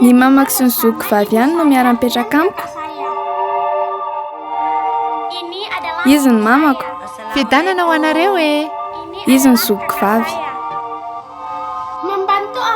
Ny mamako sy ny zokovavy ihany no miara-mipetraka amiko. Izy ny mamako. Fiadanana ho anareo Izy ny zokovavy.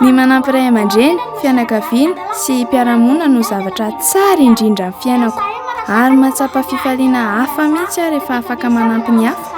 Ny manampy ray aman-dreny, fianakaviana sy mpiara-monina no zavatra tsara indrindra amin'ny fiainako. Ary mahatsapa fifaliana hafa mihitsy aho rehefa afaka manampy ny hafa.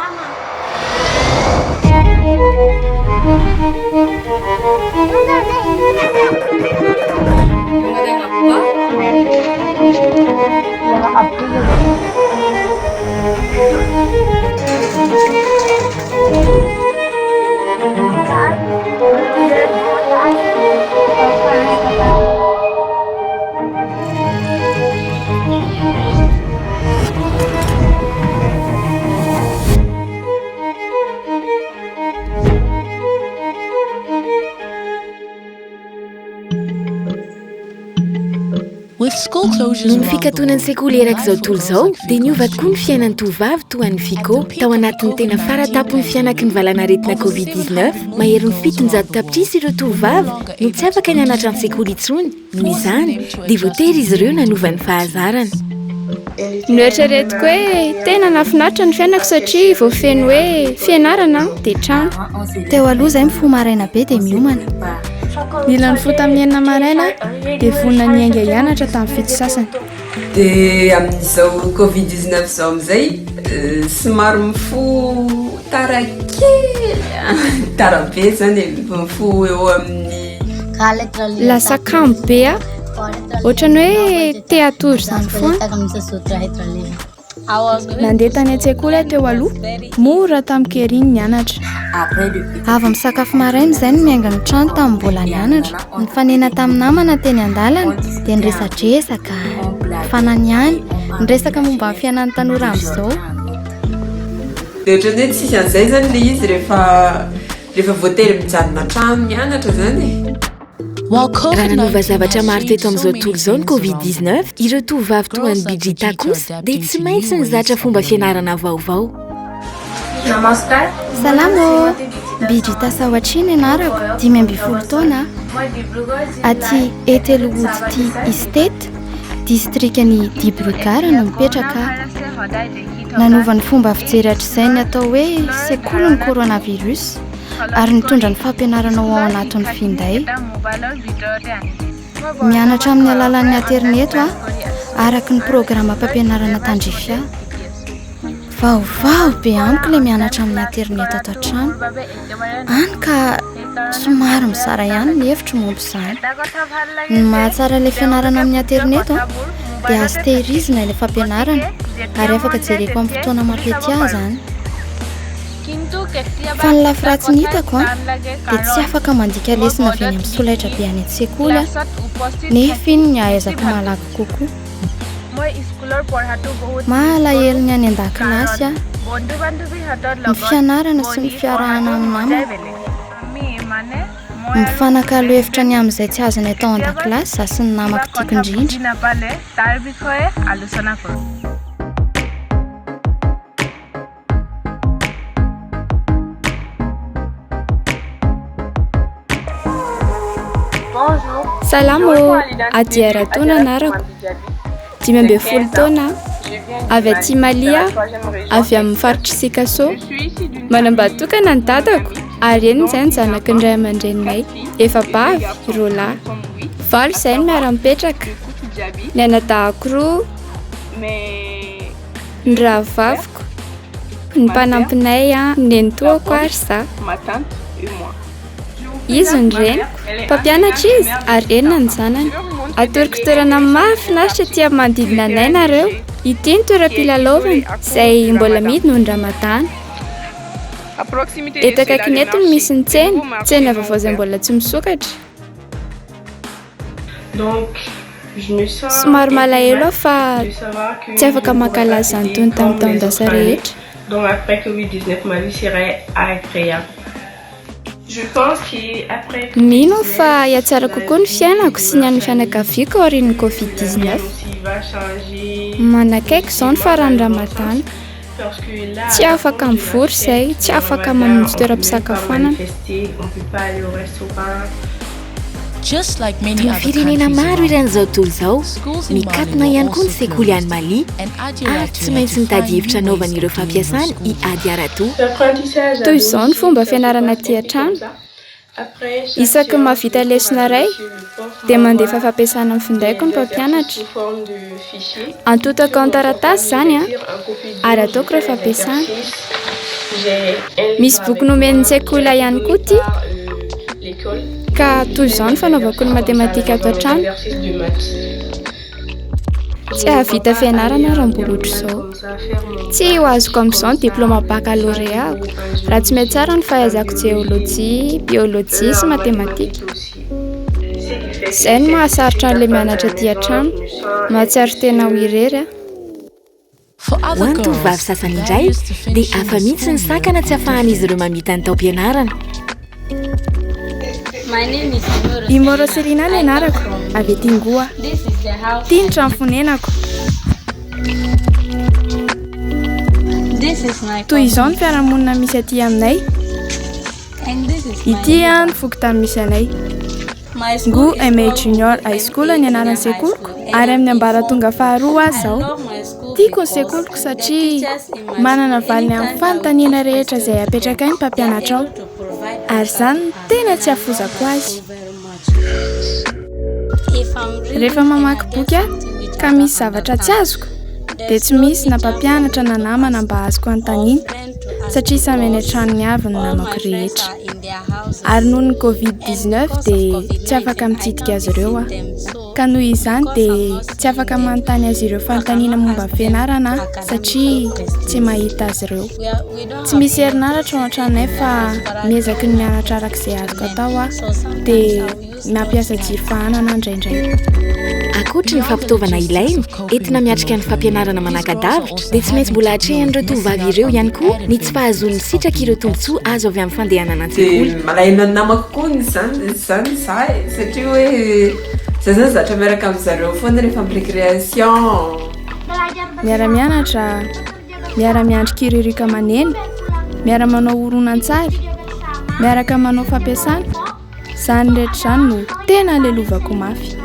Ny fikatoana an-tsekoly erak'izao tontolo izao dia niova tokoa ny fiainan'ny tovovavy toa ny fiko tao anatin'ny tena faratapon'ny fianaky ny valanaretina COVID-19 mahery ny 700 tapitrisa ireo tovovavy no tsy afaka nianatra an-tsekoly intsony. Noho izany dia voatery izy ireo nanova ny fahazarana. Noeritreretiko hoe tena nafinaritra ny fiainako satria voafeno hoe fianarana dia trano. Teo aloha izay mifoha maraina be dia miomana. Nilan'ny fo tamin'ny 9 maraina dia vonona niainga hianatra tamin'ny fito sasany. Dia amin'izao COVID-19 izao amin'izay somary mifoha tarabe zany mifoha eo amin'ny lasa kamo be ohatrany hoe teatory izany foana. Nandeha tany an-tsekoly teo aloha, mora tamin'ny keriny nianatra. Avy misakafo maraina izay no miainga ny trano tamin'ny mbola nianatra. Nifanena tamin'ny namana teny an-dalana dia niresadresaka, fananiany, niresaka momba ny fiainan'ny tanora amin'izao. Dia ohatrany hoe tsisy an'izay zany ilay izy rehefa voatery mijanona trano mianatra zany. Raha nanova zavatra maro teto amin'izao tontolo izao ny COVID-19, ireo tovovavy toa ny Miatrika kosa dia tsy maintsy nizatra fomba fianarana vaovao. Salamo, Miatrika sahoatriny ianarako 12 taona. Aty Etelohody Estate, distrikany Dibrigara no mipetraka. Nanova ny fomba fijery hatr'izay ny atao hoe sekoly ny coronavirus ary nitondra ny fampianarana ao anatin'ny finday. Mianatra amin'ny alalan'ny aterneto araka ny programa fampianarana tandrifia. Vaovao be amiko ilay mianatra amin'ny aterneto ato an-trano. Any ka somary mizara ihany ny hevitro momba izany. Ny mahatsara ilay fianarana amin'ny aterneto dia azo tehirizina ilay fampianarana ary afaka jereko amin'ny fotoana mampety ahy izany. Fa ny lafiratsy ny hitako dia tsy afaka mandika lesona avy any amin'ny solaitra be any an-tsekoly nefa iny ny ahaizako malaky kokoa. Malahelo ny any an-dakilasy ny fianarana sy ny fiarahana amin'ny namana. Mifanakalo hevitra ny amin'izay tsy azony atao an-dakilasy za sy ny namako tiako indrindra. Salamo, adiara taona anarako. 12 taona, avy aty Malia, avy amin'ny faritra Sikaso. Manambady tokana ny dadako, ary eny izay ny zanaky ny ray aman-dreninay, efa bavy, roalahy. 9 izay no miara-mipetraka. Ny anadahako roa, ny rahavaviko, ny mpanampinay, ny nenitoako ary za. Izy ny reniko, mpampianatra izy ary enina ny zanany. Atoroko toerana mahafinaritra tia manodidina anay nareo. Ity ny toeram-pilalaovana izay mbola mihidy noho ny Ramadana. Eto akaiky eto no misy ny tsena vaovao izay mbola tsy misokatra. Somary malahelo fa tsy afaka mankalaza an'itony tamin'ny taon-dasa rehetra. Donc après COVID-19, ma vie serait agréable. Mino fa hiatsara kokoa ny fiainako sy ny an'ny fianakaviako aorian'ny COVID-19. Manakaiky izao ny faran'ny Ramadana. Tsy afaka mivory izay, tsy afaka mamonjy toeram-pisakafoanana. Ny firenena maro iran'izao tontolo izao mikatona ihany koa ny sekoly amin'ny ary tsy maintsy mitady hevitra anaovana ireo fampiasany hiady ara-toa. Toy izao ny fomba fianarana aty an-trano. Isaky mahavita lesona iray dia mandefa fampiasana amin'ny findaiko ny mpampianatra. Antotako amin'ny taratasy izany ary ataoko rehefa fampiasana. Misy boky nomen'ny an-tsekoly ihany koa ity. Ka toy izao ny fanaovako ny matematika ato an-trano. Tsy ahavita fianarana raha mbola ohatr'izao. Tsy ho azoko amin'izao ny diplôma baccalauréat raha tsy mety tsara ny fahaizako jéologie, biologie sy matematika. Izay no mahasarotra an'ilay mianatra aty an-trano, mahatsiaro tena ho irery. Ho an'ny tovovavy sasany indray dia hafa mihitsy ny sakana tsy ahafahan'izy ireo mamita ny taom-pianarana. Imoroselina ny anarako, avy ety Ngoa. Ity ny trano fonenako. Toy izao ny fiarahamonina misy aty aminay. Ity ny fokontany misy anay. Ngoa MA Junior High School ny anaran'ny sekoloko ary amin'ny ambaratonga faharoa azy izao. Tiako ny sekoloko satria manana valiny amin'ny fanontaniana rehetra izay apetraka ny mpampianatra ao. Ary izany tena tsy hafozako azy. Rehefa mamaky boky ka misy zavatra tsy azoko dia tsy misy na mpampianatra na namana mba azoko anontaniana satria samy any an-tranony avy ny namako rehetra. Ary noho ny COVID-19 dia tsy afaka mitsidika azy ireo ka noho izany dia tsy afaka manontany azy ireo fanontaniana momba fianarana satria tsy mahita azy ireo. Tsy misy herinaratra ao an-tranonay fa miezaky ny mianatra arak'izay azoko atao dia nampiasa jiro fahanana indraindray. Ankoatra ny fampitaovana ilainy entina miatrika ny fampianarana manaka-davitra dia tsy maintsy mbola hatrehan'ireo tovovavy ireo ihany koa ny tsy fahazoany sitraka ireo tombontsoa azo avy amin'ny fandehanana an-tsekoly. Malahina ny namako koa zany za satria hoe za zany zatra miaraka amin'izareo foana rehefa amin'ny récréation. Miara-mianatra, miara-miandrika irery aman'eny, miara-manao horonan-tsary, miaraka manao fampiasana. Izany rehetra izany no tena lelovako mafy.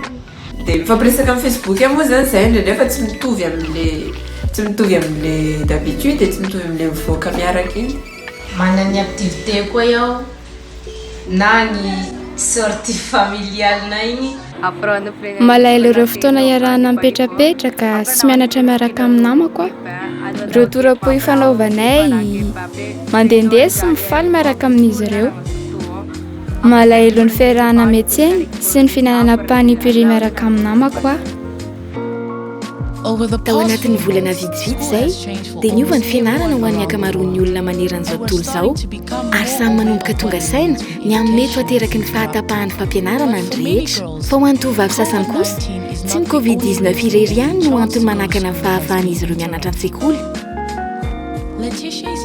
Dia mifampiresaka amin'ny Facebook moa zany izay nefa tsy mitovy amin'le d'habitude, tsy mitovy amin'le mivoaka miaraka iny. Manana ny activité koa iaho na ny sortie familiale igny. Malaelo ireo fotoana iarahana mipetrapetraka sy mianatra miaraka amin'ny namako. Ireo toram-po ifanaovanay mandehandeha sy mifaly miaraka amin'izy ireo. Malaelo ny fiarahana metseny sy ny finanana panipiri miaraka amin'ny namako. Tao anatin'ny volana vitsivitsy izay dia niova ny fianarana ho an'ny ankamaroan'ny olona manerana izao tontolo izao ary samy nanomboka tonga saina ny amin'ny mety ateraky ny fahatapahan fampianarana ny rehetra. Fa ho an'ny tovovavy sasany kosa tsy ny COVID-19 irery ihany no antony manakana ny fahafahan'izy ireo mianatra an-tsekoly.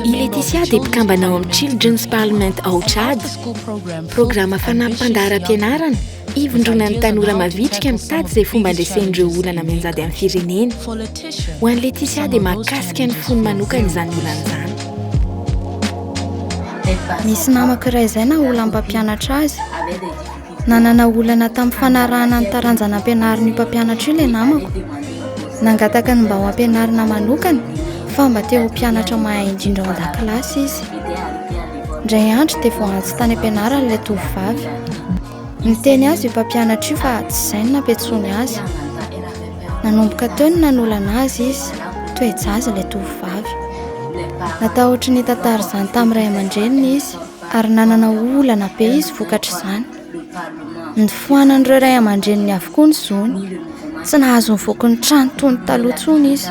I Laetitia dia mpikambana ao amin'ny Children's Parliament ao Tchad, programa fanampim-pandaharam-pianarana ivondronan'ny tanora mavitrika mitady izay fomba andresen'ireo olana mianjady amin'ny firenena. Ho an'ny Laetitia dia mahakasika ny fony manokana izany olana izany. Misy namako iray izay na olana mpampianatra azy. Nanana olana tamin'ny fanarahana ny taranjana ampianariny mpampianatra io ilay namako. Nangataka ny mba ho ampianarina manokana fa mba teo mpianatra mahay indrindra ao an-dakilasy izy. Indray andro dia vao antso tany ampianarana ilay tovovavy. Niteny azy io mpampianatra io fa tsy izay no nampetsony azy. Nanomboka teo ny nanolana azy izy, toe-jaza ilay tovovavy. Natao ohatry ny tantara izany tamin'ny ray aman-dreniny izy ary nanana olana be izy vokatra izany. Nifohanan'ireo ray aman-dreniny avokoa ny zony. Tsy nahazo nivoaka ny trano toy ny taloha intsony izy.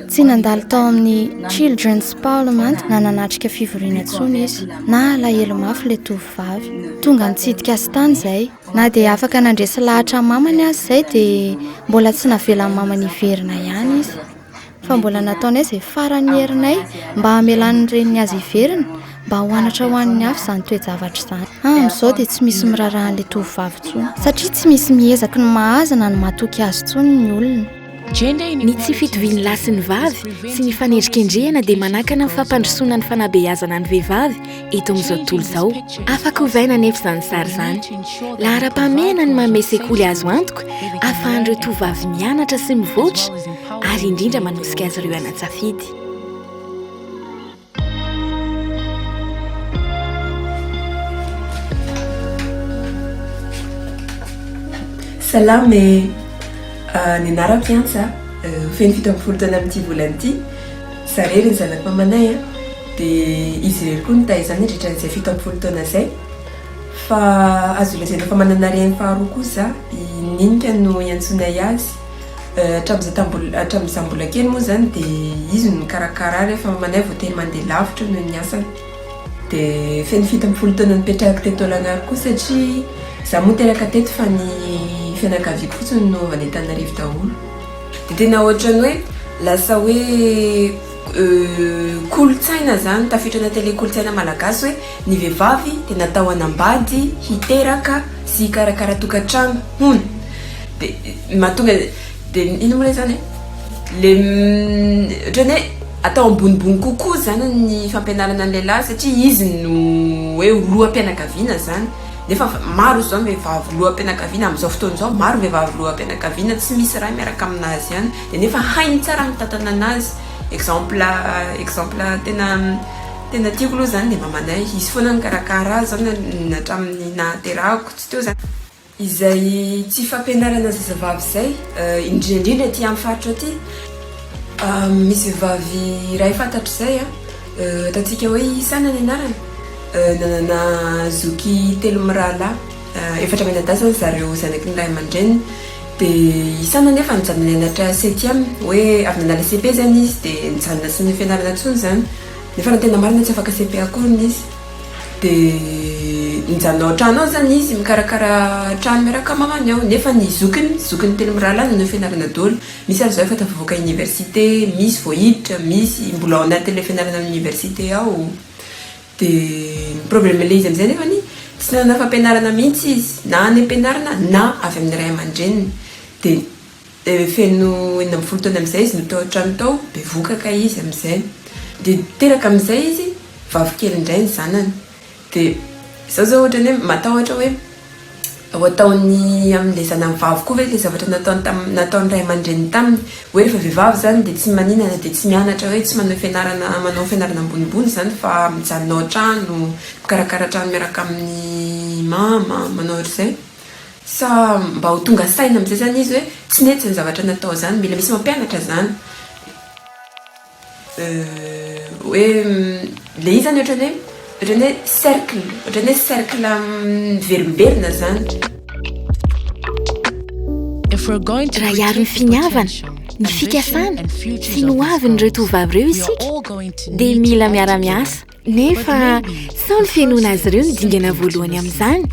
Tsy nandalo tao amin'ny Children's Parliament na nanatrika fivoriana intsony izy na alahelo mafy ilay tovovavy. Tonga nitsidika azy tany izay. Na dia afaka nandresy lahatra mamany azy izay dia mbola tsy navela ny mamany iverina ihany izy. Fa mbola nataonay izay faran'ny herinay mba hamelan'ny reniny azy iverina mba hoanatra ho an'ny hafa izany toe-javatra izany. Amin'izao dia tsy misy mirarahan'ilay tovovavy intsony satria tsy misy miezaka ny mahazana ny matoky azy intsony ny olona. ny tsy fitoviany lasy ny vavy sy ny fanendrikendrehana dia manakana ny fampandrosoana ny fanabeazana ny vehivavy eto amin'izao tontolo izao afaka hovaina nefa izany sary izany lahara-pamena ny manome sekoly azo antoka ahafahan'ireo tovavy mianatra sy mivoatra ary indrindra manosika azy ireo anatsafidy. Salame ny anara-piantsa feno 17 taona amin'ity volana ity sarery ny zanako mamanay dia izy irery koa nitaizany rehetra n'izay 17 taona izay fa azo lazaina fa manana reny faharoa kosa ninika no iantsonay azy hatramin'izay mbola kely moa zany dia izy no mikarakara rehefa mamanay vao teny mandeha lavitra no ny asany dia feno 17 taona nipetrahako teto Lagnaro koa satria za moa teraka teto fa ny fianakaviako fotsiny no avy any Antananarivo daholo dia tena ohatrany hoe lasa hoe kolotsaina zany tafiditra anaty kolotsaina malagasy hoe ny vehivavy dia natao hanambady hiteraka sy hikarakara tokantrano hony dia mahatonga dia ino moa zany le ohatrany hoe atao ambonimbony kokoa zany ny fampianarana ny lehilahy satria izy no hoe loha-mpianakaviana zany nefa maro zao vehivavy loha-mpianakaviana amin'izao fotoana izao maro vehivavy loha-mpianakaviana tsy misy raha miaraka aminazy ihany dia nefa hainy tsara mitatana anazy exemple tena tiako aloha zany dia mamanay izy foana nikarakara zany hatramin'ny nahaterako tsy teo zany izay tsy fampianarana zazavavy izay indrindrindra ty amin'ny faritra aty misy vehivavy iray fantatro izay ataontsika hoe saina ny anarana nanana zoky 3 mirahalahy 4 menadasany zareo zanaky ny ray aman-dreniny dia isana nefa nijanona nianatra 7e hoe avy nanala CP zany izy dia nijanona sy ny fianarana tsony zany nefa na tena marina tsy afaka CP akoriny izy dia nijanona ao trano ao zany izy mikarakara trano miaraka mamany ao nefa ny zokiny 3 mirahalahy no fianarana daholo misy ary zao efa tafavoaka université misy voahiditra misy mbola ao anatin'le fianarana amin'ny université ao dia problème le izy amin'izay nefa ny tsy nanana fampianarana mihitsy izy na any ampianarana na avy amin'ny ray aman-dreniny dia feno 40 taona amin'izay izy no tao trano tao bevokaka izy amin'izay dia teraka amin'izay izy vavikely indray ny zanany dia zao ohatrany hoe matahotra hoe ho ataony amin'ilay zanany vavy koa ve ilay zavatra nataony ray aman-dreniny taminy hoe rehefa vehivavy zany dia tsy maninana dia tsy mianatra hoe tsy manao fianarana ambonimbony zany fa mijanona ao trano mikarakara trano miaraka amin'ny mama manao ohatr'izay sa mba ho tonga saina amin'izay zany izy hoe tsy nety ny zavatra natao zany mila misy mampianatra zany hoe le izy zany ohatrany hoe cercle miverimberina zany raha hiaro ny finiavana ny fikasana sy ny hoavin'ireo tovavy ireo isika dia mila miara-miasa nefa sao ny fiainoana azy ireo ny dingana voalohany amin'izany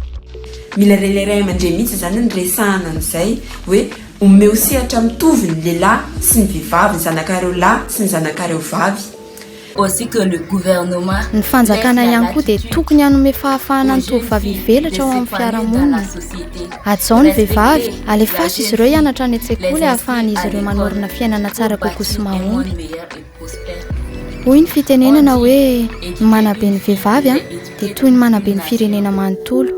mila ray aman-dre mihitsy zany ny resahana an'izay hoe omeo sehatra mitovy ny lehilahy sy ny vehivavy ny zanakareo lahy sy ny zanakareo vavy ny fanjakana ihany koa dia tokony hanome fahafahana ny tovovavy hivelatra ao amin'ny fiarahamonina atao ny vehivavy alefaso izy ireo hianatra any an-tsekoly ahafahan'izy ireo manorina fiainana tsara kokoa sy mahomby hoy ny fitenenana hoe ny manabe ny vehivavy dia toy ny manabe ny firenena manontolo